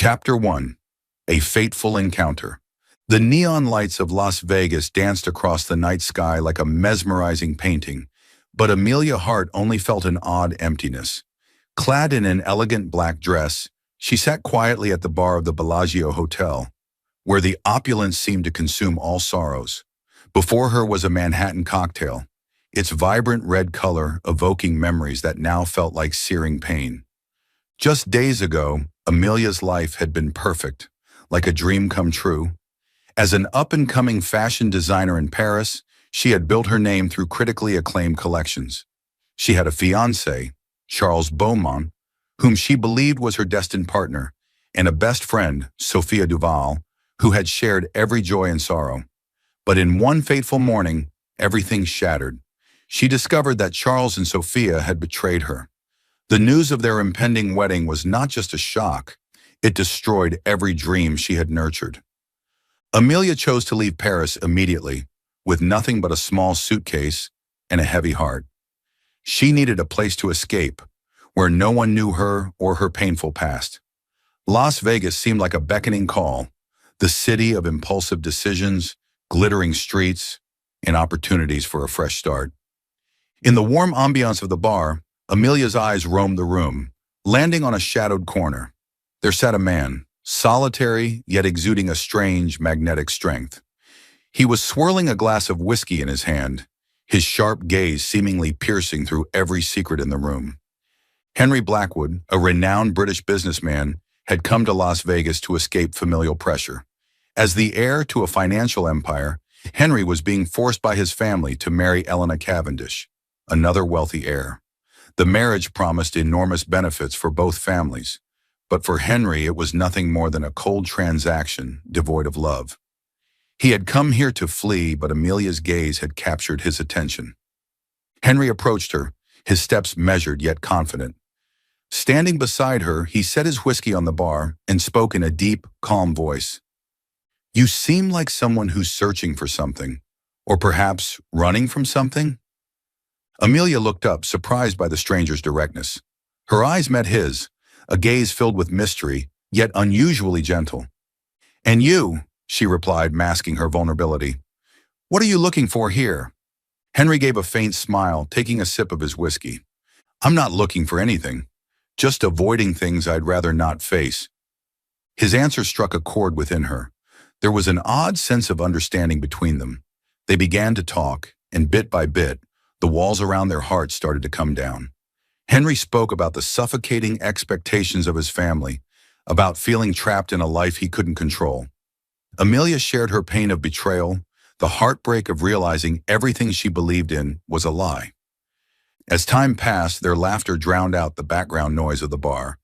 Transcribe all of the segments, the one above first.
Chapter 1. A Fateful Encounter. The neon lights of Las Vegas danced across the night sky like a mesmerizing painting, but Amelia Hart only felt an odd emptiness. Clad in an elegant black dress, she sat quietly at the bar of the Bellagio Hotel, where the opulence seemed to consume all sorrows. Before her was a Manhattan cocktail, its vibrant red color evoking memories that now felt like searing pain. Just days ago, Amelia's life had been perfect, like a dream come true. As an up-and-coming fashion designer in Paris, she had built her name through critically acclaimed collections. She had a fiancé, Charles Beaumont, whom she believed was her destined partner, and a best friend, Sophia Duval, who had shared every joy and sorrow. But in one fateful morning, everything shattered. She discovered that Charles and Sophia had betrayed her. The news of their impending wedding was not just a shock, it destroyed every dream she had nurtured. Amelia chose to leave Paris immediately, with nothing but a small suitcase and a heavy heart. She needed a place to escape, where no one knew her or her painful past. Las Vegas seemed like a beckoning call, the city of impulsive decisions, glittering streets, and opportunities for a fresh start. In the warm ambiance of the bar, Amelia's eyes roamed the room, landing on a shadowed corner. There sat a man, solitary yet exuding a strange, magnetic strength. He was swirling a glass of whiskey in his hand, his sharp gaze seemingly piercing through every secret in the room. Henry Blackwood, a renowned British businessman, had come to Las Vegas to escape familial pressure. As the heir to a financial empire, Henry was being forced by his family to marry Eleanor Cavendish, another wealthy heir. The marriage promised enormous benefits for both families, but for Henry it was nothing more than a cold transaction devoid of love. He had come here to flee, but Amelia's gaze had captured his attention. Henry approached her, his steps measured yet confident. Standing beside her, he set his whiskey on the bar and spoke in a deep, calm voice. "You seem like someone who's searching for something, or perhaps running from something?" Amelia looked up, surprised by the stranger's directness. Her eyes met his, a gaze filled with mystery, yet unusually gentle. "And you," she replied, masking her vulnerability. "What are you looking for here?" Henry gave a faint smile, taking a sip of his whiskey. "I'm not looking for anything, just avoiding things I'd rather not face." His answer struck a chord within her. There was an odd sense of understanding between them. They began to talk, and bit by bit, the walls around their hearts started to come down. Henry spoke about the suffocating expectations of his family, about feeling trapped in a life he couldn't control. Amelia shared her pain of betrayal, the heartbreak of realizing everything she believed in was a lie. As time passed, their laughter drowned out the background noise of the bar.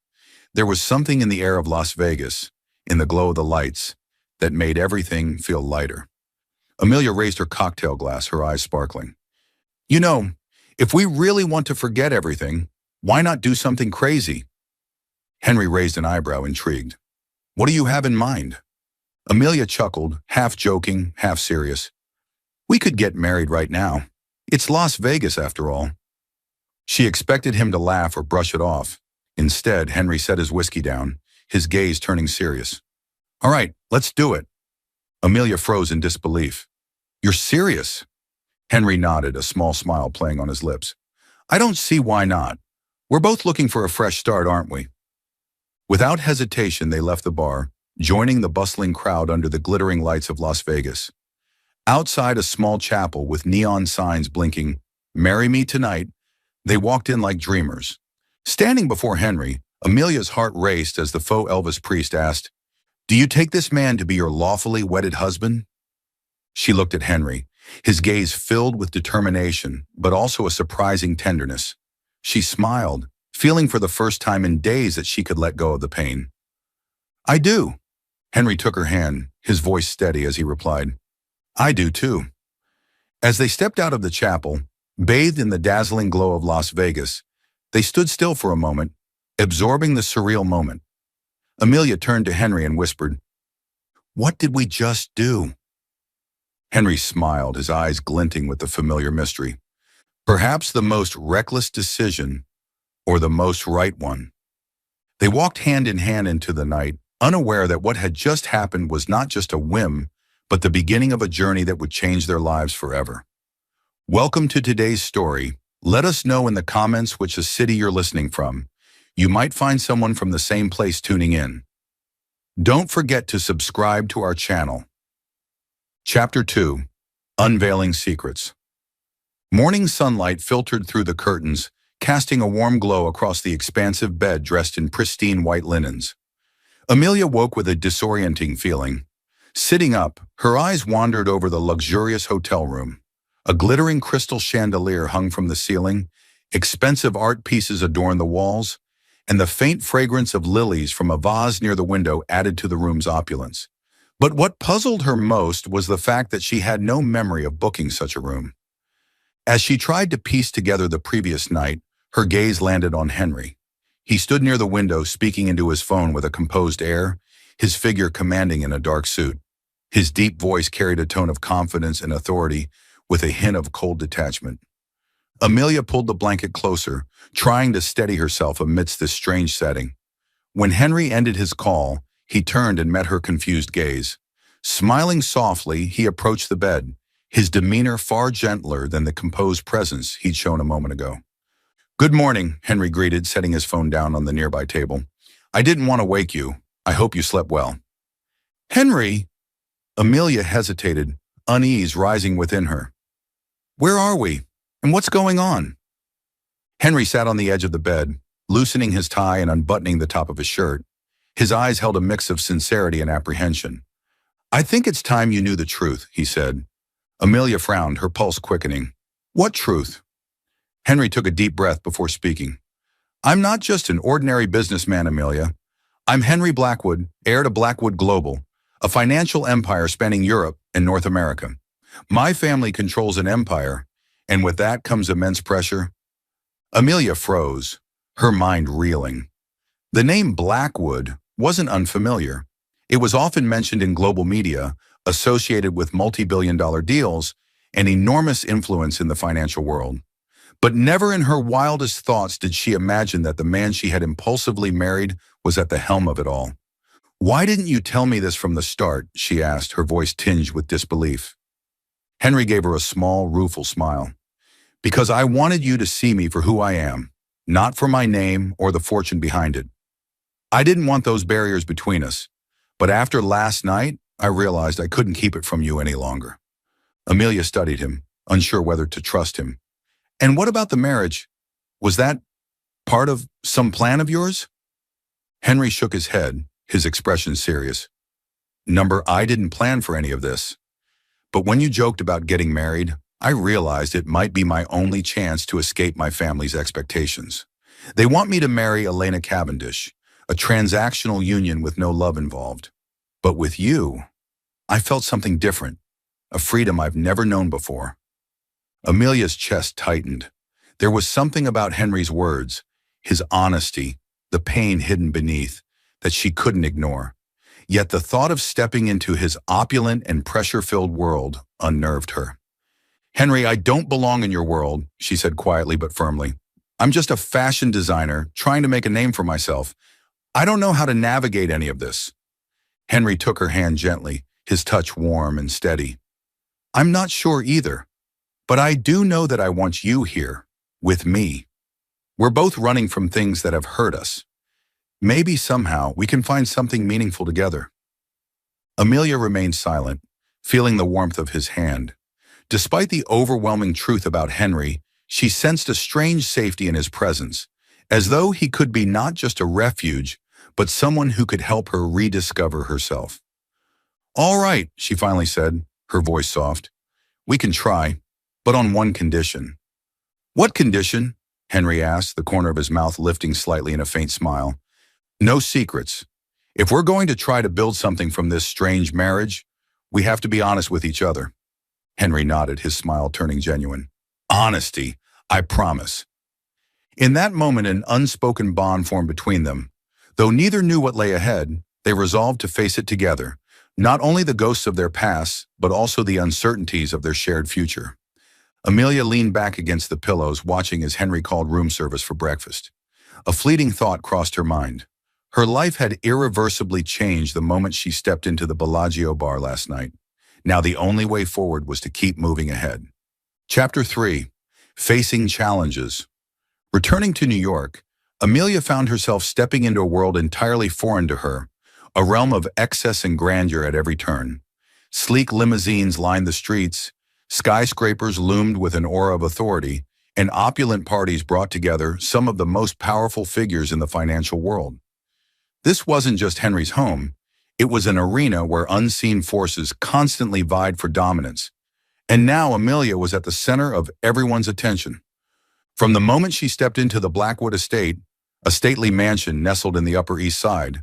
There was something in the air of Las Vegas, in the glow of the lights, that made everything feel lighter. Amelia raised her cocktail glass, her eyes sparkling. "You know, if we really want to forget everything, why not do something crazy?" Henry raised an eyebrow, intrigued. "What do you have in mind?" Amelia chuckled, half joking, half serious. "We could get married right now. It's Las Vegas, after all." She expected him to laugh or brush it off. Instead, Henry set his whiskey down, his gaze turning serious. "All right, let's do it." Amelia froze in disbelief. "You're serious?" Henry nodded, a small smile playing on his lips. "I don't see why not. We're both looking for a fresh start, aren't we?" Without hesitation, they left the bar, joining the bustling crowd under the glittering lights of Las Vegas. Outside a small chapel with neon signs blinking, "Marry me tonight," they walked in like dreamers. Standing before Henry, Amelia's heart raced as the faux Elvis priest asked, "Do you take this man to be your lawfully wedded husband?" She looked at Henry, his gaze filled with determination, but also a surprising tenderness. She smiled, feeling for the first time in days that she could let go of the pain. "I do." Henry took her hand, his voice steady as he replied, "I do too." As they stepped out of the chapel, bathed in the dazzling glow of Las Vegas, they stood still for a moment, absorbing the surreal moment. Amelia turned to Henry and whispered, "What did we just do?" Henry smiled, his eyes glinting with the familiar mystery. "Perhaps the most reckless decision, or the most right one." They walked hand in hand into the night, unaware that what had just happened was not just a whim, but the beginning of a journey that would change their lives forever. Welcome to today's story. Let us know in the comments which city you're listening from. You might find someone from the same place tuning in. Don't forget to subscribe to our channel. Chapter 2. Unveiling Secrets. Morning sunlight filtered through the curtains, casting a warm glow across the expansive bed dressed in pristine white linens. Amelia woke with a disorienting feeling. Sitting up, her eyes wandered over the luxurious hotel room. A glittering crystal chandelier hung from the ceiling, expensive art pieces adorned the walls, and the faint fragrance of lilies from a vase near the window added to the room's opulence. But what puzzled her most was the fact that she had no memory of booking such a room. As she tried to piece together the previous night, her gaze landed on Henry. He stood near the window, speaking into his phone with a composed air, his figure commanding in a dark suit. His deep voice carried a tone of confidence and authority, with a hint of cold detachment. Amelia pulled the blanket closer, trying to steady herself amidst this strange setting. When Henry ended his call, he turned and met her confused gaze. Smiling softly, he approached the bed, his demeanor far gentler than the composed presence he'd shown a moment ago. "Good morning," Henry greeted, setting his phone down on the nearby table. "I didn't want to wake you. I hope you slept well." "Henry?" Amelia hesitated, unease rising within her. "Where are we? And what's going on?" Henry sat on the edge of the bed, loosening his tie and unbuttoning the top of his shirt. His eyes held a mix of sincerity and apprehension. "I think it's time you knew the truth," he said. Amelia frowned, her pulse quickening. "What truth?" Henry took a deep breath before speaking. "I'm not just an ordinary businessman, Amelia. I'm Henry Blackwood, heir to Blackwood Global, a financial empire spanning Europe and North America. My family controls an empire, and with that comes immense pressure." Amelia froze, her mind reeling. The name Blackwood wasn't unfamiliar. It was often mentioned in global media, associated with multi-billion-dollar deals and enormous influence in the financial world. But never in her wildest thoughts did she imagine that the man she had impulsively married was at the helm of it all. "Why didn't you tell me this from the start?" she asked, her voice tinged with disbelief. Henry gave her a small, rueful smile. "Because I wanted you to see me for who I am, not for my name or the fortune behind it. I didn't want those barriers between us, but after last night, I realized I couldn't keep it from you any longer." Amelia studied him, unsure whether to trust him. "And what about the marriage? Was that part of some plan of yours?" Henry shook his head, his expression serious. I didn't plan for any of this. But when you joked about getting married, I realized it might be my only chance to escape my family's expectations. They want me to marry Elena Cavendish, a transactional union with no love involved. But with you, I felt something different, a freedom I've never known before." Amelia's chest tightened. There was something about Henry's words, his honesty, the pain hidden beneath, that she couldn't ignore. Yet the thought of stepping into his opulent and pressure-filled world unnerved her. "Henry, I don't belong in your world," she said quietly but firmly. "I'm just a fashion designer trying to make a name for myself. I don't know how to navigate any of this." Henry took her hand gently, his touch warm and steady. "I'm not sure either, but I do know that I want you here, with me. We're both running from things that have hurt us. Maybe somehow we can find something meaningful together." Amelia remained silent, feeling the warmth of his hand. Despite the overwhelming truth about Henry, she sensed a strange safety in his presence, as though he could be not just a refuge, but someone who could help her rediscover herself. "All right," she finally said, her voice soft. "We can try, but on one condition." "What condition?" Henry asked, the corner of his mouth lifting slightly in a faint smile. "No secrets. If we're going to try to build something from this strange marriage, we have to be honest with each other." Henry nodded, his smile turning genuine. "Honesty, I promise." In that moment, an unspoken bond formed between them. Though neither knew what lay ahead, they resolved to face it together, not only the ghosts of their past, but also the uncertainties of their shared future. Amelia leaned back against the pillows, watching as Henry called room service for breakfast. A fleeting thought crossed her mind. Her life had irreversibly changed the moment she stepped into the Bellagio bar last night. Now the only way forward was to keep moving ahead. Chapter 3. Facing Challenges. Returning to New York, Amelia found herself stepping into a world entirely foreign to her, a realm of excess and grandeur at every turn. Sleek limousines lined the streets, skyscrapers loomed with an aura of authority, and opulent parties brought together some of the most powerful figures in the financial world. This wasn't just Henry's home, it was an arena where unseen forces constantly vied for dominance. And now Amelia was at the center of everyone's attention. From the moment she stepped into the Blackwood estate, a stately mansion nestled in the Upper East Side,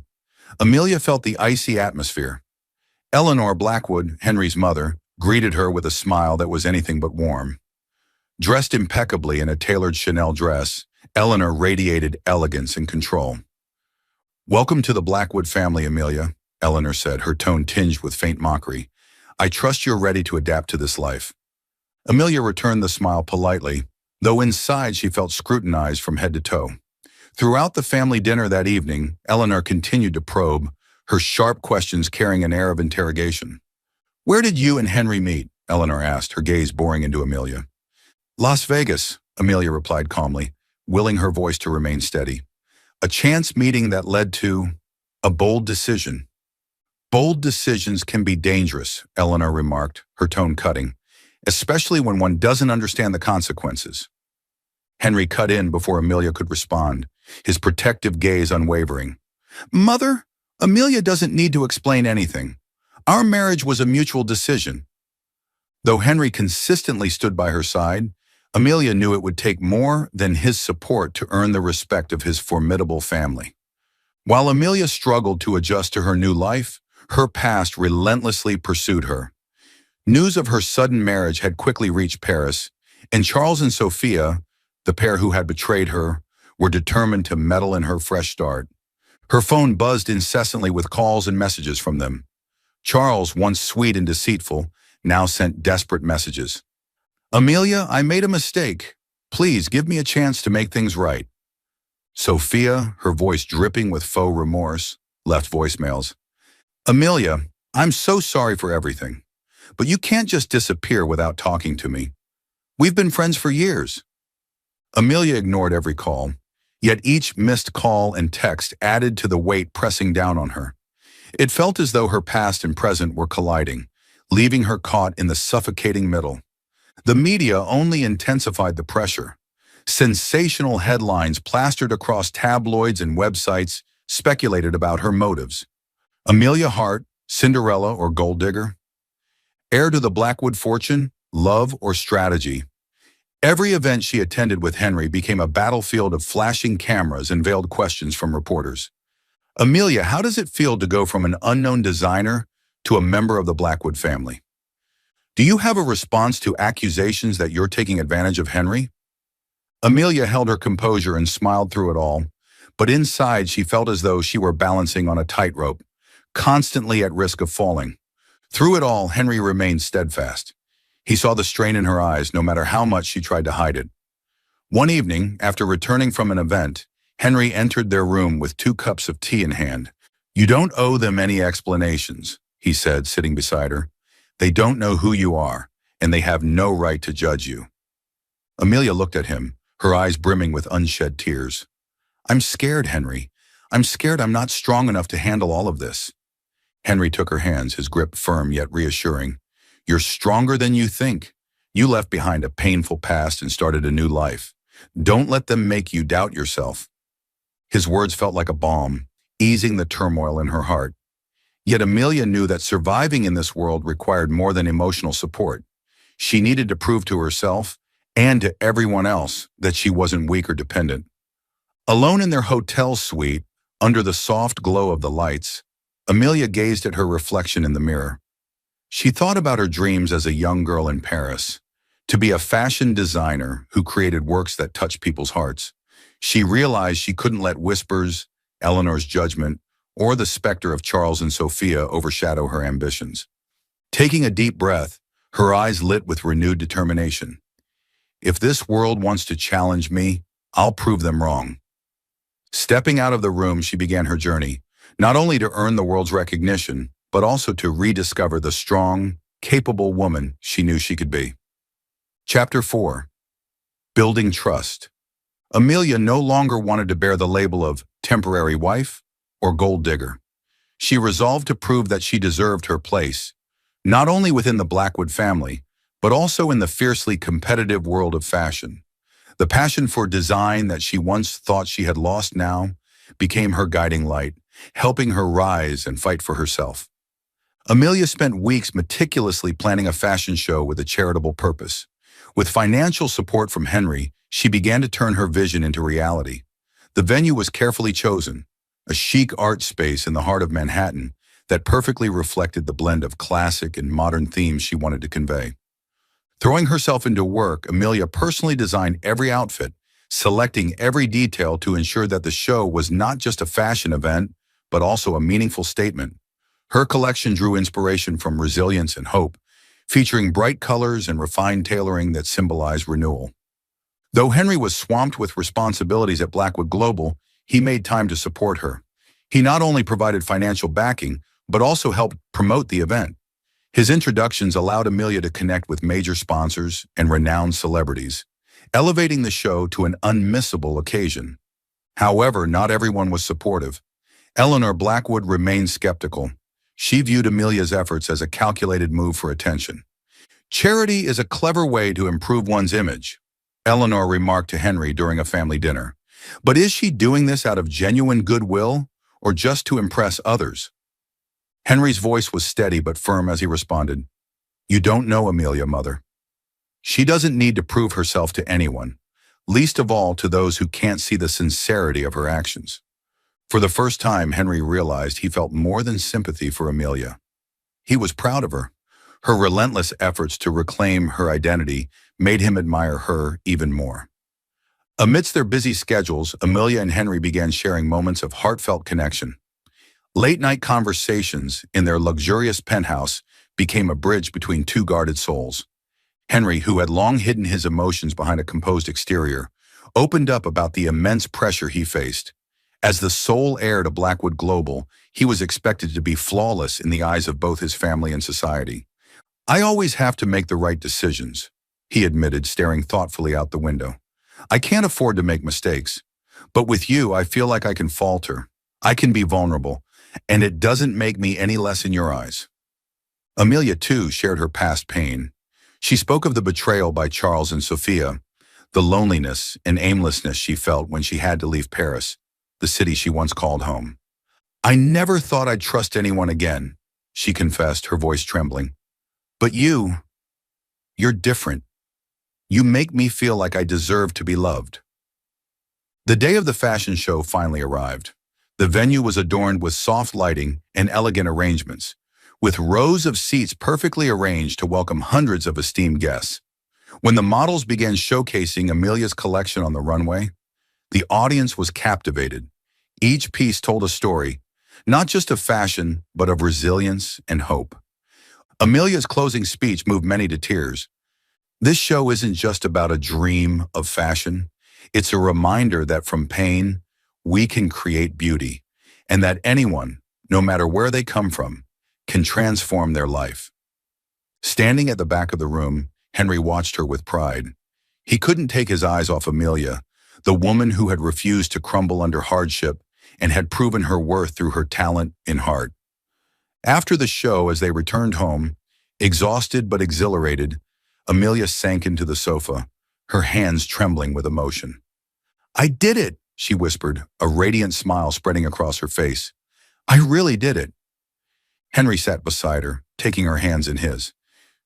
Amelia felt the icy atmosphere. Eleanor Blackwood, Henry's mother, greeted her with a smile that was anything but warm. Dressed impeccably in a tailored Chanel dress, Eleanor radiated elegance and control. "Welcome to the Blackwood family, Amelia," Eleanor said, her tone tinged with faint mockery. "I trust you're ready to adapt to this life." Amelia returned the smile politely, though inside she felt scrutinized from head to toe. Throughout the family dinner that evening, Eleanor continued to probe, her sharp questions carrying an air of interrogation. "Where did you and Henry meet?" Eleanor asked, her gaze boring into Amelia. "Las Vegas," Amelia replied calmly, willing her voice to remain steady. "A chance meeting that led to a bold decision." "Bold decisions can be dangerous," Eleanor remarked, her tone cutting, "especially when one doesn't understand the consequences." Henry cut in before Amelia could respond, his protective gaze unwavering. "Mother, Amelia doesn't need to explain anything. Our marriage was a mutual decision." Though Henry consistently stood by her side, Amelia knew it would take more than his support to earn the respect of his formidable family. While Amelia struggled to adjust to her new life, her past relentlessly pursued her. News of her sudden marriage had quickly reached Paris, and Charles and Sophia, the pair who had betrayed her, were determined to meddle in her fresh start. Her phone buzzed incessantly with calls and messages from them. Charles, once sweet and deceitful, now sent desperate messages. "Amelia, I made a mistake. Please give me a chance to make things right." Sophia, her voice dripping with faux remorse, left voicemails. "Amelia, I'm so sorry for everything, but you can't just disappear without talking to me. We've been friends for years." Amelia ignored every call, yet each missed call and text added to the weight pressing down on her. It felt as though her past and present were colliding, leaving her caught in the suffocating middle. The media only intensified the pressure. Sensational headlines plastered across tabloids and websites speculated about her motives. Amelia Hart, Cinderella or gold digger? Heir to the Blackwood fortune, love or strategy? Every event she attended with Henry became a battlefield of flashing cameras and veiled questions from reporters. "Amelia, how does it feel to go from an unknown designer to a member of the Blackwood family? Do you have a response to accusations that you're taking advantage of Henry?" Amelia held her composure and smiled through it all, but inside she felt as though she were balancing on a tightrope, constantly at risk of falling. Through it all, Henry remained steadfast. He saw the strain in her eyes, no matter how much she tried to hide it. One evening, after returning from an event, Henry entered their room with 2 cups of tea in hand. "You don't owe them any explanations," he said, sitting beside her. "They don't know who you are, and they have no right to judge you." Amelia looked at him, her eyes brimming with unshed tears. "I'm scared, Henry. I'm scared I'm not strong enough to handle all of this." Henry took her hands, his grip firm yet reassuring. "You're stronger than you think. You left behind a painful past and started a new life. Don't let them make you doubt yourself." His words felt like a balm, easing the turmoil in her heart. Yet Amelia knew that surviving in this world required more than emotional support. She needed to prove to herself and to everyone else that she wasn't weak or dependent. Alone in their hotel suite, under the soft glow of the lights, Amelia gazed at her reflection in the mirror. She thought about her dreams as a young girl in Paris, to be a fashion designer who created works that touched people's hearts. She realized she couldn't let whispers, Eleanor's judgment, or the specter of Charles and Sophia overshadow her ambitions. Taking a deep breath, her eyes lit with renewed determination. "If this world wants to challenge me, I'll prove them wrong." Stepping out of the room, she began her journey, not only to earn the world's recognition, but also to rediscover the strong, capable woman she knew she could be. Chapter 4. Building Trust. Amelia no longer wanted to bear the label of temporary wife or gold digger. She resolved to prove that she deserved her place, not only within the Blackwood family, but also in the fiercely competitive world of fashion. The passion for design that she once thought she had lost now became her guiding light, helping her rise and fight for herself. Amelia spent weeks meticulously planning a fashion show with a charitable purpose. With financial support from Henry, she began to turn her vision into reality. The venue was carefully chosen, a chic art space in the heart of Manhattan that perfectly reflected the blend of classic and modern themes she wanted to convey. Throwing herself into work, Amelia personally designed every outfit, selecting every detail to ensure that the show was not just a fashion event, but also a meaningful statement. Her collection drew inspiration from resilience and hope, featuring bright colors and refined tailoring that symbolized renewal. Though Henry was swamped with responsibilities at Blackwood Global, he made time to support her. He not only provided financial backing, but also helped promote the event. His introductions allowed Amelia to connect with major sponsors and renowned celebrities, elevating the show to an unmissable occasion. However, not everyone was supportive. Eleanor Blackwood remained skeptical. She viewed Amelia's efforts as a calculated move for attention. "Charity is a clever way to improve one's image," Eleanor remarked to Henry during a family dinner. "But is she doing this out of genuine goodwill or just to impress others?" Henry's voice was steady but firm as he responded, "You don't know Amelia, Mother. She doesn't need to prove herself to anyone, least of all to those who can't see the sincerity of her actions." For the first time, Henry realized he felt more than sympathy for Amelia. He was proud of her. Her relentless efforts to reclaim her identity made him admire her even more. Amidst their busy schedules, Amelia and Henry began sharing moments of heartfelt connection. Late-night conversations in their luxurious penthouse became a bridge between two guarded souls. Henry, who had long hidden his emotions behind a composed exterior, opened up about the immense pressure he faced. As the sole heir to Blackwood Global, he was expected to be flawless in the eyes of both his family and society. "I always have to make the right decisions," he admitted, staring thoughtfully out the window. "I can't afford to make mistakes. But with you, I feel like I can falter. I can be vulnerable, and it doesn't make me any less in your eyes." Amelia, too, shared her past pain. She spoke of the betrayal by Charles and Sophia, the loneliness and aimlessness she felt when she had to leave Paris, the city she once called home. "I never thought I'd trust anyone again," she confessed, her voice trembling. "But you're different. You make me feel like I deserve to be loved." The day of the fashion show finally arrived. The venue was adorned with soft lighting and elegant arrangements, with rows of seats perfectly arranged to welcome hundreds of esteemed guests. When the models began showcasing Amelia's collection on the runway, the audience was captivated. Each piece told a story, not just of fashion, but of resilience and hope. Amelia's closing speech moved many to tears. "This show isn't just about a dream of fashion. It's a reminder that from pain, we can create beauty, and that anyone, no matter where they come from, can transform their life." Standing at the back of the room, Henry watched her with pride. He couldn't take his eyes off Amelia, the woman who had refused to crumble under hardship and had proven her worth through her talent and heart. After the show, as they returned home, exhausted but exhilarated, Amelia sank into the sofa, her hands trembling with emotion. "I did it," she whispered, a radiant smile spreading across her face. "I really did it." Henry sat beside her, taking her hands in his.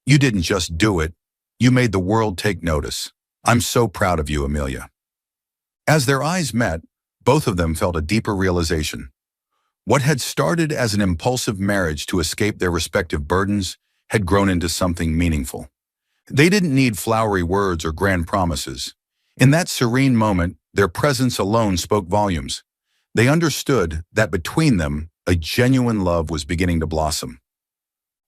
"You didn't just do it. You made the world take notice. I'm so proud of you, Amelia." As their eyes met, both of them felt a deeper realization. What had started as an impulsive marriage to escape their respective burdens had grown into something meaningful. They didn't need flowery words or grand promises. In that serene moment, their presence alone spoke volumes. They understood that between them, a genuine love was beginning to blossom.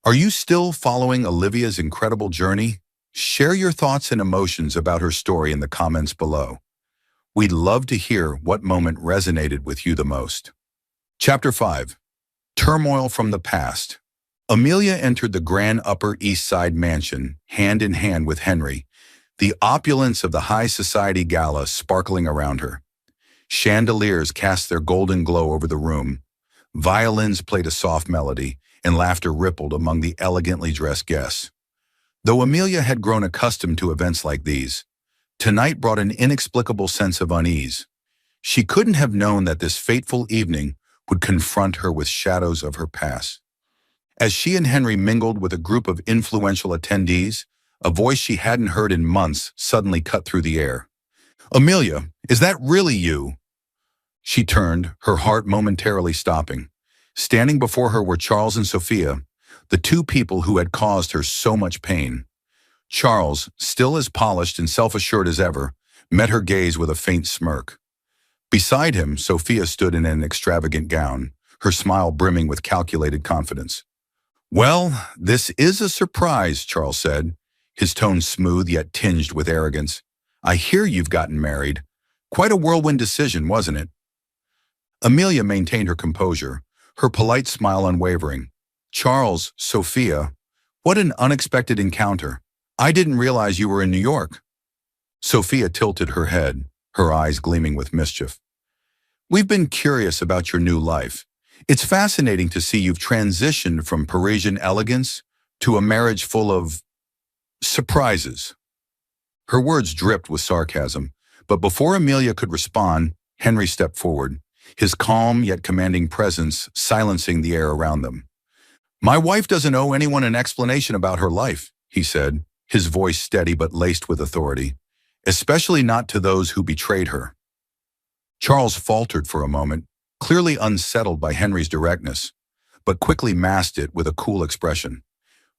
Are you still following Olivia's incredible journey? Share your thoughts and emotions about her story in the comments below. We'd love to hear what moment resonated with you the most. Chapter 5. Turmoil from the Past. Amelia entered the grand Upper East Side mansion, hand in hand with Henry, the opulence of the high society gala sparkling around her. Chandeliers cast their golden glow over the room. Violins played a soft melody, and laughter rippled among the elegantly dressed guests. Though Amelia had grown accustomed to events like these, tonight brought an inexplicable sense of unease. She couldn't have known that this fateful evening would confront her with shadows of her past. As she and Henry mingled with a group of influential attendees, a voice she hadn't heard in months suddenly cut through the air. "Amelia, is that really you?" She turned, her heart momentarily stopping. Standing before her were Charles and Sophia, the two people who had caused her so much pain. Charles, still as polished and self-assured as ever, met her gaze with a faint smirk. Beside him, Sophia stood in an extravagant gown, her smile brimming with calculated confidence. "Well, this is a surprise," Charles said, his tone smooth yet tinged with arrogance. "I hear you've gotten married. Quite a whirlwind decision, wasn't it?" Amelia maintained her composure, her polite smile unwavering. "Charles, Sophia, what an unexpected encounter. I didn't realize you were in New York." Sophia tilted her head, her eyes gleaming with mischief. "We've been curious about your new life. It's fascinating to see you've transitioned from Parisian elegance to a marriage full of surprises." Her words dripped with sarcasm, but before Amelia could respond, Henry stepped forward, his calm yet commanding presence silencing the air around them. "My wife doesn't owe anyone an explanation about her life," he said, his voice steady but laced with authority, "especially not to those who betrayed her." Charles faltered for a moment, clearly unsettled by Henry's directness, but quickly masked it with a cool expression.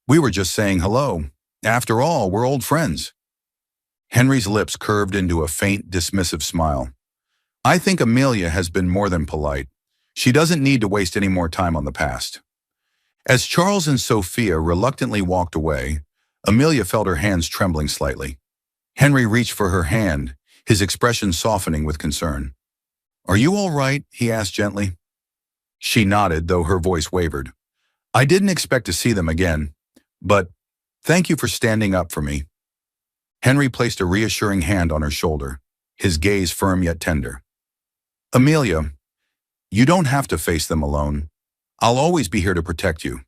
"We were just saying hello. After all, we're old friends." Henry's lips curved into a faint, dismissive smile. "I think Amelia has been more than polite. She doesn't need to waste any more time on the past." As Charles and Sophia reluctantly walked away, Amelia felt her hands trembling slightly. Henry reached for her hand, his expression softening with concern. "Are you all right?" he asked gently. She nodded, though her voice wavered. "I didn't expect to see them again, but thank you for standing up for me." Henry placed a reassuring hand on her shoulder, his gaze firm yet tender. "Amelia, you don't have to face them alone. I'll always be here to protect you."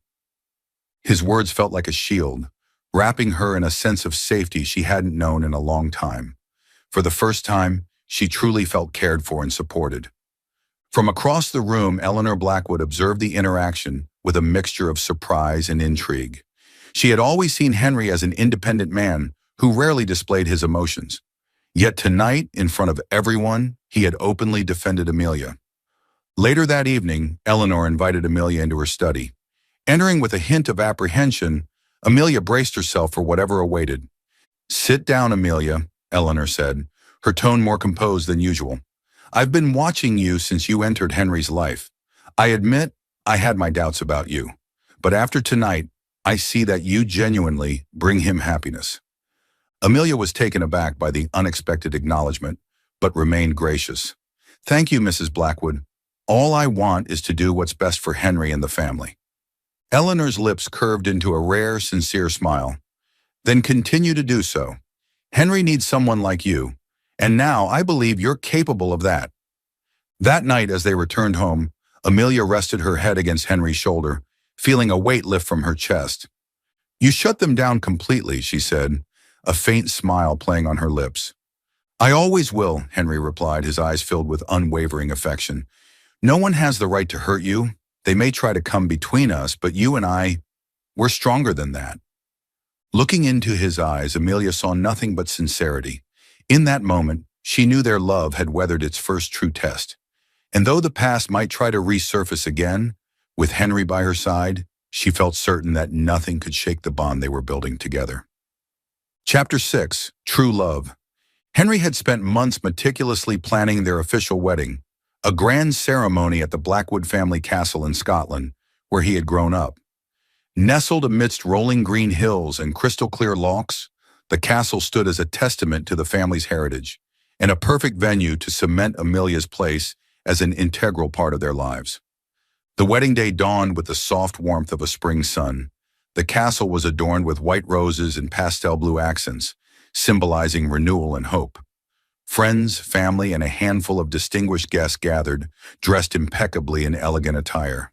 His words felt like a shield, wrapping her in a sense of safety she hadn't known in a long time. For the first time, she truly felt cared for and supported. From across the room, Eleanor Blackwood observed the interaction with a mixture of surprise and intrigue. She had always seen Henry as an independent man who rarely displayed his emotions. Yet tonight, in front of everyone, he had openly defended Amelia. Later that evening, Eleanor invited Amelia into her study. Entering with a hint of apprehension, Amelia braced herself for whatever awaited. "Sit down, Amelia," Eleanor said, her tone more composed than usual. "I've been watching you since you entered Henry's life. I admit I had my doubts about you, but after tonight, I see that you genuinely bring him happiness." Amelia was taken aback by the unexpected acknowledgement, but remained gracious. "Thank you, Mrs. Blackwood. All I want is to do what's best for Henry and the family." Eleanor's lips curved into a rare, sincere smile. "Then continue to do so. Henry needs someone like you, and now I believe you're capable of that." That night, as they returned home, Amelia rested her head against Henry's shoulder, feeling a weight lift from her chest. "You shut them down completely," she said, a faint smile playing on her lips. "I always will," Henry replied, his eyes filled with unwavering affection. "No one has the right to hurt you. They may try to come between us, but you and we're stronger than that." Looking into his eyes, Amelia saw nothing but sincerity. In that moment, she knew their love had weathered its first true test. And though the past might try to resurface again, with Henry by her side, she felt certain that nothing could shake the bond they were building together. Chapter 6. True Love. Henry had spent months meticulously planning their official wedding, a grand ceremony at the Blackwood family castle in Scotland, where he had grown up. Nestled amidst rolling green hills and crystal-clear lochs, the castle stood as a testament to the family's heritage, and a perfect venue to cement Amelia's place as an integral part of their lives. The wedding day dawned with the soft warmth of a spring sun. The castle was adorned with white roses and pastel blue accents, symbolizing renewal and hope. Friends, family, and a handful of distinguished guests gathered, dressed impeccably in elegant attire.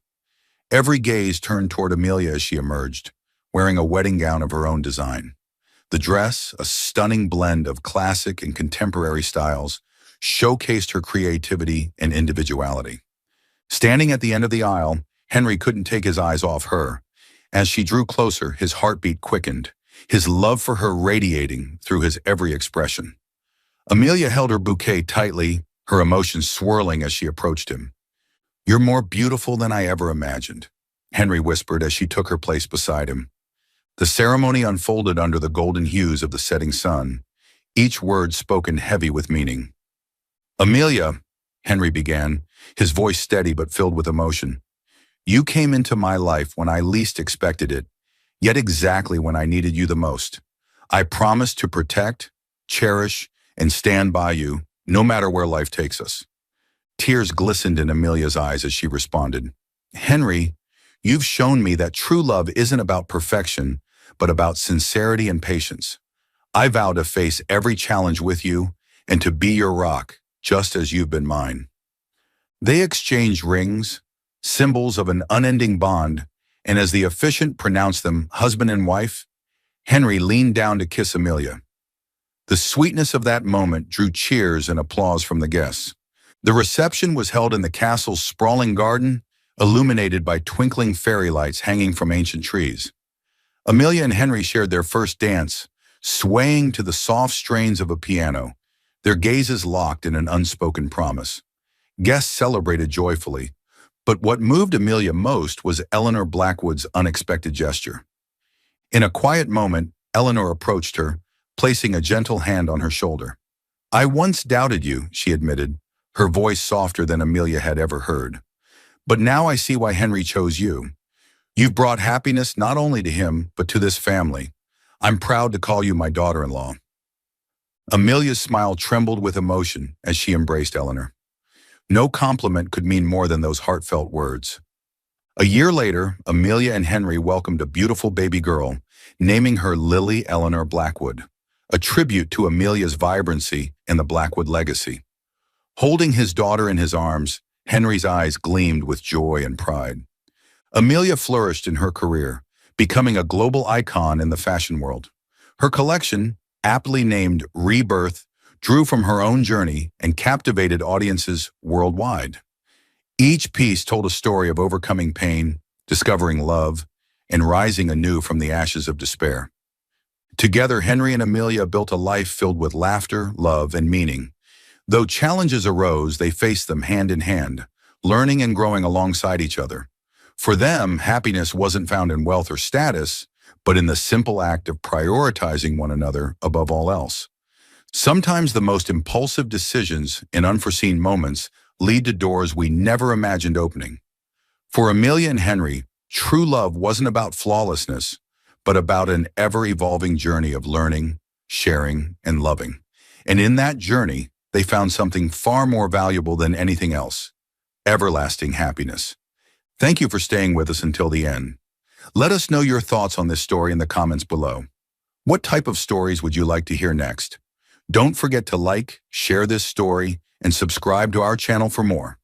Every gaze turned toward Amelia as she emerged, wearing a wedding gown of her own design. The dress, a stunning blend of classic and contemporary styles, showcased her creativity and individuality. Standing at the end of the aisle, Henry couldn't take his eyes off her. As she drew closer, his heartbeat quickened, his love for her radiating through his every expression. Amelia held her bouquet tightly, her emotions swirling as she approached him. "You're more beautiful than I ever imagined," Henry whispered as she took her place beside him. The ceremony unfolded under the golden hues of the setting sun, each word spoken heavy with meaning. "Amelia," Henry began, his voice steady but filled with emotion, "you came into my life when I least expected it, yet exactly when I needed you the most. I promise to protect, cherish, and stand by you, no matter where life takes us." Tears glistened in Amelia's eyes as she responded, "Henry, you've shown me that true love isn't about perfection, but about sincerity and patience. I vow to face every challenge with you and to be your rock, just as you've been mine." They exchanged rings, symbols of an unending bond, and as the officiant pronounced them husband and wife, Henry leaned down to kiss Amelia. The sweetness of that moment drew cheers and applause from the guests. The reception was held in the castle's sprawling garden, illuminated by twinkling fairy lights hanging from ancient trees. Amelia and Henry shared their first dance, swaying to the soft strains of a piano, their gazes locked in an unspoken promise. Guests celebrated joyfully, but what moved Amelia most was Eleanor Blackwood's unexpected gesture. In a quiet moment, Eleanor approached her, placing a gentle hand on her shoulder. "I once doubted you," she admitted, her voice softer than Amelia had ever heard. "But now I see why Henry chose you. You've brought happiness not only to him, but to this family. I'm proud to call you my daughter-in-law." Amelia's smile trembled with emotion as she embraced Eleanor. No compliment could mean more than those heartfelt words. A year later, Amelia and Henry welcomed a beautiful baby girl, naming her Lily Eleanor Blackwood, a tribute to Amelia's vibrancy and the Blackwood legacy. Holding his daughter in his arms, Henry's eyes gleamed with joy and pride. Amelia flourished in her career, becoming a global icon in the fashion world. Her collection, aptly named Rebirth, drew from her own journey and captivated audiences worldwide. Each piece told a story of overcoming pain, discovering love, and rising anew from the ashes of despair. Together, Henry and Amelia built a life filled with laughter, love, and meaning. Though challenges arose, they faced them hand in hand, learning and growing alongside each other. For them, happiness wasn't found in wealth or status, but in the simple act of prioritizing one another above all else. Sometimes the most impulsive decisions in unforeseen moments lead to doors we never imagined opening. For Amelia and Henry, true love wasn't about flawlessness, but about an ever-evolving journey of learning, sharing, and loving. And in that journey, they found something far more valuable than anything else: everlasting happiness. Thank you for staying with us until the end. Let us know your thoughts on this story in the comments below. What type of stories would you like to hear next? Don't forget to like, share this story, and subscribe to our channel for more.